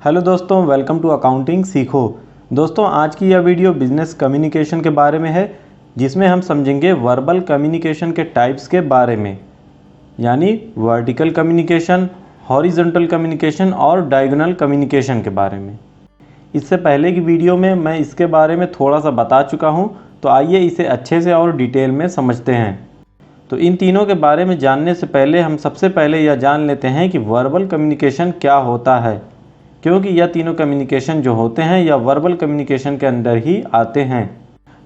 Hello दोस्तों, welcome to accounting सीखो। दोस्तों, आज की यह वीडियो बिजनेस कम्युनिकेशन के बारे में है, जिसमें हम समझेंगे वर्बल कम्युनिकेशन के टाइप्स के बारे में, यानी वर्टिकल कम्युनिकेशन, हॉरिजॉन्टल कम्युनिकेशन और डायगोनल कम्युनिकेशन के बारे में। इससे पहले की वीडियो में मैं इसके बारे में थोड़ा सा बता चुका हूँ, तो आइए इसे अच्छे से और डिटेल में समझते हैं। तो इन तीनों के बारे में जानने से पहले हम सबसे पहले यह जान लेते हैं कि वर्बल कम्युनिकेशन क्या होता है, क्योंकि यह तीनों कम्युनिकेशन जो होते हैं यह वर्बल कम्युनिकेशन के अंदर ही आते हैं।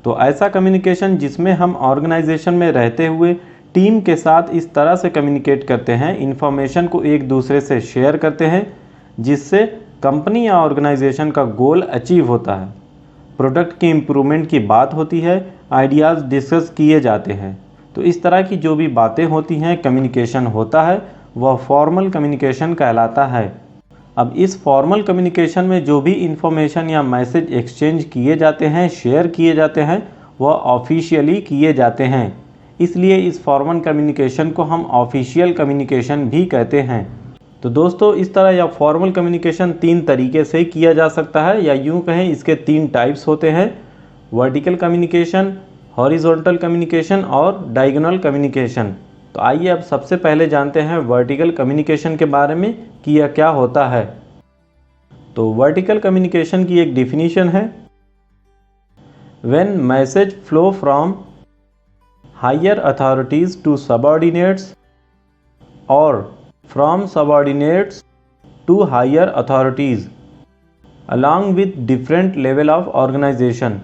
तो ऐसा कम्युनिकेशन जिसमें हम ऑर्गेनाइजेशन में रहते हुए टीम के साथ इस तरह से कम्युनिकेट करते हैं, इन्फॉर्मेशन को एक दूसरे से शेयर करते हैं, जिससे कंपनी या ऑर्गेनाइजेशन का गोल अचीव होता है। प्रोडक्ट की इम्प्रूवमेंट की बात होती है, आइडियाज़ डिस्कस किए जाते हैं। तो इस तरह की जो भी बातें होती हैं, कम्युनिकेशन होता है, वह फॉर्मल कम्युनिकेशन कहलाता है। अब इस फॉर्मल कम्युनिकेशन में जो भी इंफॉर्मेशन या मैसेज एक्सचेंज किए जाते हैं, शेयर किए जाते हैं, वह ऑफिशियली किए जाते हैं। इसलिए इस फॉर्मल कम्युनिकेशन को हम ऑफिशियल कम्युनिकेशन भी कहते हैं। तो दोस्तों, इस तरह यह फॉर्मल कम्युनिकेशन तीन तरीके से किया जा सकता है, या यूँ कहें इसके तीन टाइप्स होते हैं: वर्टिकल कम्युनिकेशन, हॉरिजॉन्टल कम्युनिकेशन और डायगोनल कम्युनिकेशन। तो आइए अब सबसे पहले जानते हैं वर्टिकल कम्युनिकेशन के बारे में कि यह क्या होता है। तो वर्टिकल कम्युनिकेशन की एक डिफिनीशन है: when message flow from higher authorities to subordinates और from subordinates to higher authorities along with different level of organisation.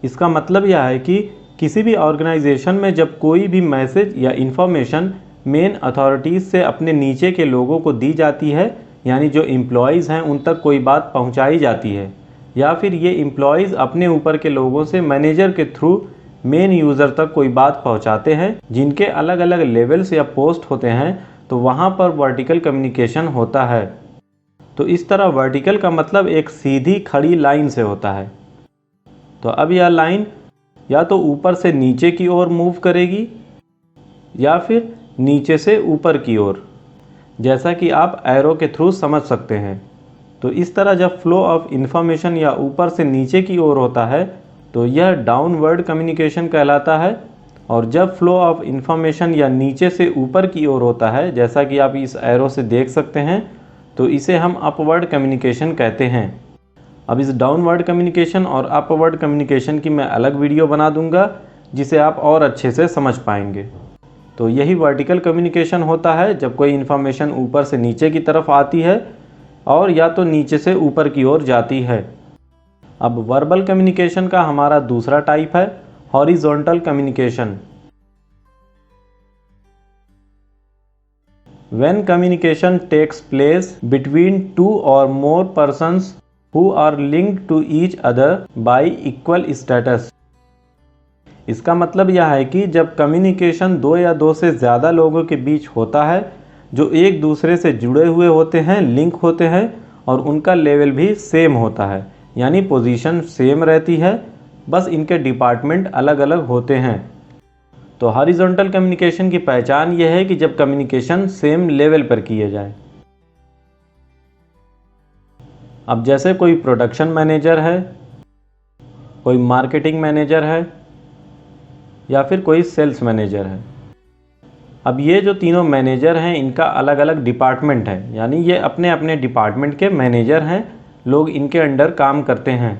इसका मतलब यह है कि किसी भी ऑर्गेनाइजेशन में जब कोई भी मैसेज या इन्फॉर्मेशन मेन अथॉरिटीज़ से अपने नीचे के लोगों को दी जाती है, यानी जो एम्प्लॉयज़ हैं उन तक कोई बात पहुंचाई जाती है, या फिर ये एम्प्लॉयज़ अपने ऊपर के लोगों से मैनेजर के थ्रू मेन यूज़र तक कोई बात पहुंचाते हैं, जिनके अलग अलग लेवल्स या पोस्ट होते हैं, तो वहाँ पर वर्टिकल कम्युनिकेशन होता है। तो इस तरह वर्टिकल का मतलब एक सीधी खड़ी लाइन से होता है। तो अब यह लाइन या तो ऊपर से नीचे की ओर मूव करेगी या फिर नीचे से ऊपर की ओर, जैसा कि आप एरो के थ्रू समझ सकते हैं। तो इस तरह जब फ्लो ऑफ इंफॉर्मेशन या ऊपर से नीचे की ओर होता है तो यह डाउनवर्ड कम्युनिकेशन कहलाता है, और जब फ्लो ऑफ इंफॉर्मेशन या नीचे से ऊपर की ओर होता है, जैसा कि आप इस एरो से देख सकते हैं, तो इसे हम अपवर्ड कम्युनिकेशन कहते हैं। अब इस डाउनवर्ड कम्युनिकेशन और अपवर्ड कम्युनिकेशन की मैं अलग वीडियो बना दूंगा, जिसे आप और अच्छे से समझ पाएंगे। तो यही वर्टिकल कम्युनिकेशन होता है जब कोई इन्फॉर्मेशन ऊपर से नीचे की तरफ आती है और या तो नीचे से ऊपर की ओर जाती है। अब वर्बल कम्युनिकेशन का हमारा दूसरा टाइप है horizontal communication. When communication takes place between two or more persons who are linked to each other by equal status। इसका मतलब यह है कि जब कम्युनिकेशन दो या दो से ज़्यादा लोगों के बीच होता है, जो एक दूसरे से जुड़े हुए होते हैं, लिंक होते हैं, और उनका लेवल भी सेम होता है, यानी पोजीशन सेम रहती है, बस इनके डिपार्टमेंट अलग अलग होते हैं। तो हॉरिजॉन्टल कम्युनिकेशन की पहचान यह है कि जब कम्युनिकेशन सेम लेवल पर किए जाए। अब जैसे कोई प्रोडक्शन मैनेजर है, कोई मार्केटिंग मैनेजर है, या फिर कोई सेल्स मैनेजर है। अब ये जो तीनों मैनेजर हैं इनका अलग अलग डिपार्टमेंट है, यानी ये अपने अपने डिपार्टमेंट के मैनेजर हैं, लोग इनके अंडर काम करते हैं।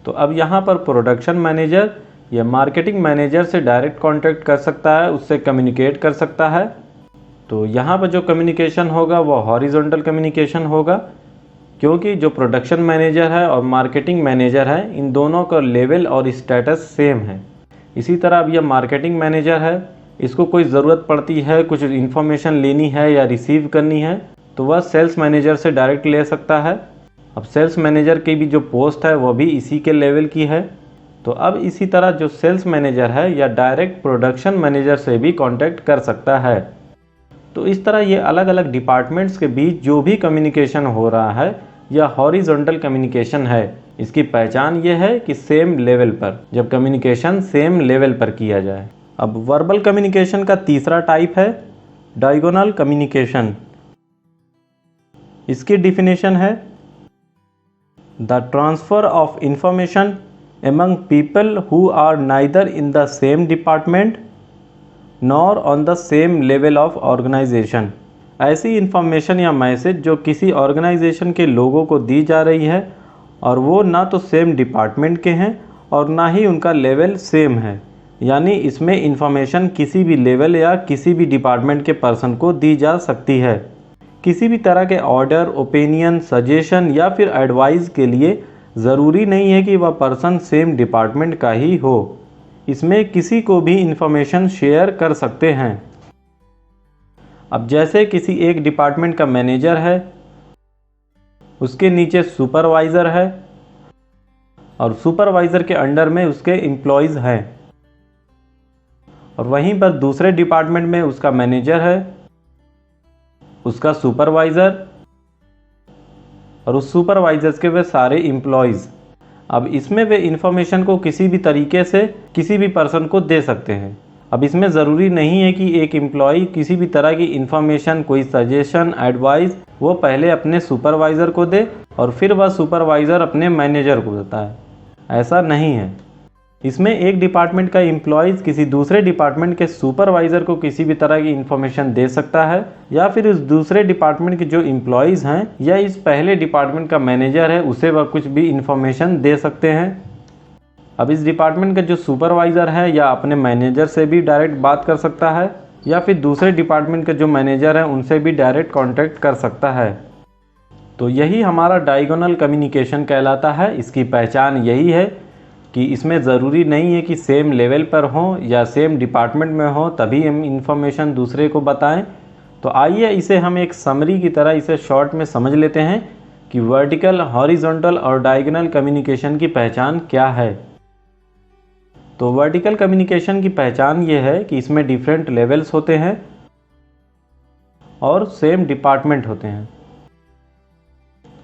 तो अब यहाँ पर प्रोडक्शन मैनेजर या मार्केटिंग मैनेजर से डायरेक्ट कांटेक्ट कर सकता है, उससे कम्युनिकेट कर सकता है। तो यहाँ पर जो कम्युनिकेशन होगा वह हॉरिजॉन्टल कम्युनिकेशन होगा, क्योंकि जो प्रोडक्शन मैनेजर है और मार्केटिंग मैनेजर है, इन दोनों का लेवल और स्टेटस सेम है। इसी तरह अब यह मार्केटिंग मैनेजर है, इसको कोई ज़रूरत पड़ती है, कुछ इन्फॉर्मेशन लेनी है या रिसीव करनी है, तो वह सेल्स मैनेजर से डायरेक्ट ले सकता है। अब सेल्स मैनेजर की भी जो पोस्ट है वह भी इसी के लेवल की है। तो अब इसी तरह जो सेल्स मैनेजर है या डायरेक्ट प्रोडक्शन मैनेजर से भी कॉन्टैक्ट कर सकता है। तो इस तरह ये अलग अलग डिपार्टमेंट्स के बीच जो भी कम्युनिकेशन हो रहा है यह हॉरिजॉन्टल कम्युनिकेशन है। इसकी पहचान ये है कि सेम लेवल पर, जब कम्युनिकेशन सेम लेवल पर किया जाए। अब वर्बल कम्युनिकेशन का तीसरा टाइप है डायगोनल कम्युनिकेशन। इसकी डिफिनेशन है the transfer of information among people who are neither in the same department nor on the same level of organisation. ऐसी इंफॉर्मेशन या मैसेज जो किसी ऑर्गेनाइजेशन के लोगों को दी जा रही है और वो ना तो सेम डिपार्टमेंट के हैं और ना ही उनका लेवल सेम है। यानी इसमें इंफॉर्मेशन किसी भी लेवल या किसी भी डिपार्टमेंट के पर्सन को दी जा सकती है। किसी भी तरह के ऑर्डर, ओपिनियन, सजेशन या फिर एडवाइस के लिए ज़रूरी नहीं है कि वह पर्सन सेम डिपार्टमेंट का ही हो। इसमें किसी को भी इंफॉर्मेशन शेयर कर सकते हैं। अब जैसे किसी एक डिपार्टमेंट का मैनेजर है, उसके नीचे सुपरवाइज़र है और सुपरवाइज़र के अंडर में उसके एम्प्लॉयज़ हैं, और वहीं पर दूसरे डिपार्टमेंट में उसका मैनेजर है, उसका सुपरवाइज़र और उस सुपरवाइज़र्स के वे सारे एम्प्लॉयज़। अब इसमें वे इंफॉर्मेशन को किसी भी तरीके से किसी भी पर्सन को दे सकते हैं। अब इसमें ज़रूरी नहीं है कि एक एम्प्लॉय किसी भी तरह की इंफॉर्मेशन, कोई सजेशन, एडवाइस वो पहले अपने सुपरवाइज़र को दे और फिर वह सुपरवाइज़र अपने मैनेजर को देता है। ऐसा नहीं है। इसमें एक डिपार्टमेंट का एम्प्लॉयज़ किसी दूसरे डिपार्टमेंट के सुपरवाइज़र को किसी भी तरह की इंफॉर्मेशन दे सकता है, या फिर उस दूसरे डिपार्टमेंट के जो एम्प्लॉयज़ हैं या इस पहले डिपार्टमेंट का मैनेजर है उसे वह कुछ भी इंफॉर्मेशन दे सकते हैं। अब इस डिपार्टमेंट का जो सुपरवाइज़र है या अपने मैनेजर से भी डायरेक्ट बात कर सकता है, या फिर दूसरे डिपार्टमेंट के जो मैनेजर हैं उनसे भी डायरेक्ट कांटेक्ट कर सकता है। तो यही हमारा डायगोनल कम्युनिकेशन कहलाता है। इसकी पहचान यही है कि इसमें ज़रूरी नहीं है कि सेम लेवल पर हो या सेम डिपार्टमेंट में हो तभी हम इंफॉर्मेशन दूसरे को बताएं। तो आइए इसे हम एक समरी की तरह इसे शॉर्ट में समझ लेते हैं कि वर्टिकल, हॉरिजॉन्टल और डायगोनल कम्युनिकेशन की पहचान क्या है। तो वर्टिकल कम्युनिकेशन की पहचान ये है कि इसमें डिफरेंट लेवल्स होते हैं और सेम डिपार्टमेंट होते हैं।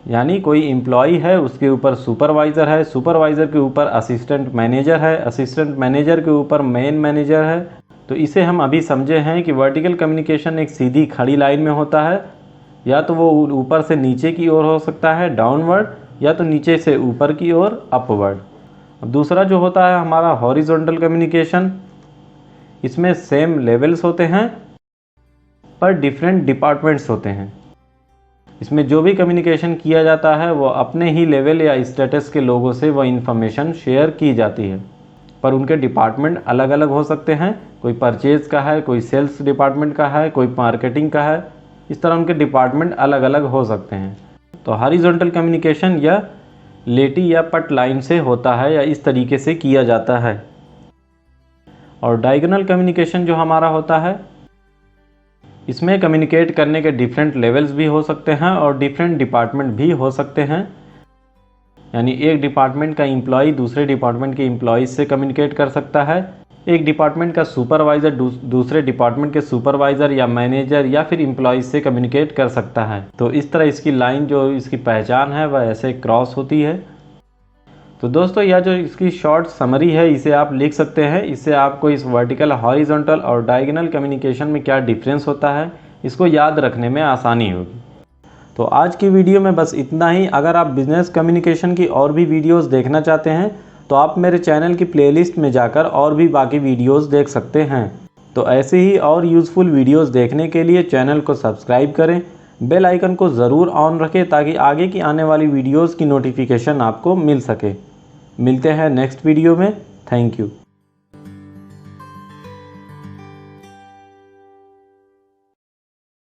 यानी कोई एम्प्लॉय है, उसके ऊपर सुपरवाइज़र है, सुपरवाइज़र के ऊपर असिस्टेंट मैनेजर है, असिस्टेंट मैनेजर के ऊपर मेन मैनेजर है। तो इसे हम अभी समझे हैं कि वर्टिकल कम्युनिकेशन एक सीधी खड़ी लाइन में होता है, या तो वो ऊपर से नीचे की ओर हो सकता है डाउनवर्ड, या तो नीचे से ऊपर की ओर अपवर्ड। अब दूसरा जो होता है हमारा हॉरिजॉन्टल कम्युनिकेशन, इसमें सेम लेवल्स होते हैं पर डिफरेंट डिपार्टमेंट्स होते हैं। इसमें जो भी कम्युनिकेशन किया जाता है वो अपने ही लेवल या स्टेटस के लोगों से वो इन्फॉर्मेशन शेयर की जाती है, पर उनके डिपार्टमेंट अलग अलग हो सकते हैं। कोई परचेज का है, कोई सेल्स डिपार्टमेंट का है, कोई मार्केटिंग का है। इस तरह उनके डिपार्टमेंट अलग अलग हो सकते हैं। तो हॉरिजॉन्टल कम्युनिकेशन या लेटी या पट लाइन से होता है या इस तरीके से किया जाता है। और डायगोनल कम्युनिकेशन जो हमारा होता है, इसमें कम्युनिकेट करने के डिफरेंट लेवल्स भी हो सकते हैं और डिफरेंट डिपार्टमेंट भी हो सकते हैं। यानी एक डिपार्टमेंट का एम्प्लॉय दूसरे डिपार्टमेंट के एम्प्लॉयज़ से कम्युनिकेट कर सकता है, एक डिपार्टमेंट का सुपरवाइज़र दूसरे डिपार्टमेंट के सुपरवाइज़र या मैनेजर या फिर एम्प्लॉयज़ से कम्युनिकेट कर सकता है। तो इस तरह इसकी लाइन जो इसकी पहचान है वह ऐसे क्रॉस होती है। तो दोस्तों यह जो इसकी शॉर्ट समरी है इसे आप लिख सकते हैं। इससे आपको इस वर्टिकल, हॉरिजॉन्टल और डायगोनल कम्युनिकेशन में क्या डिफरेंस होता है इसको याद रखने में आसानी होगी। तो आज की वीडियो में बस इतना ही। अगर आप बिजनेस कम्युनिकेशन की और भी वीडियोस देखना चाहते हैं तो आप मेरे चैनल की प्लेलिस्ट में जाकर और भी बाकी वीडियोस देख सकते हैं। तो ऐसे ही और यूज़फुल वीडियोस देखने के लिए चैनल को सब्सक्राइब करें, बेल आइकन को ज़रूर ऑन रखें ताकि आगे की आने वाली वीडियोस की नोटिफिकेशन आपको मिल सके। मिलते हैं नेक्स्ट वीडियो में। Thank you.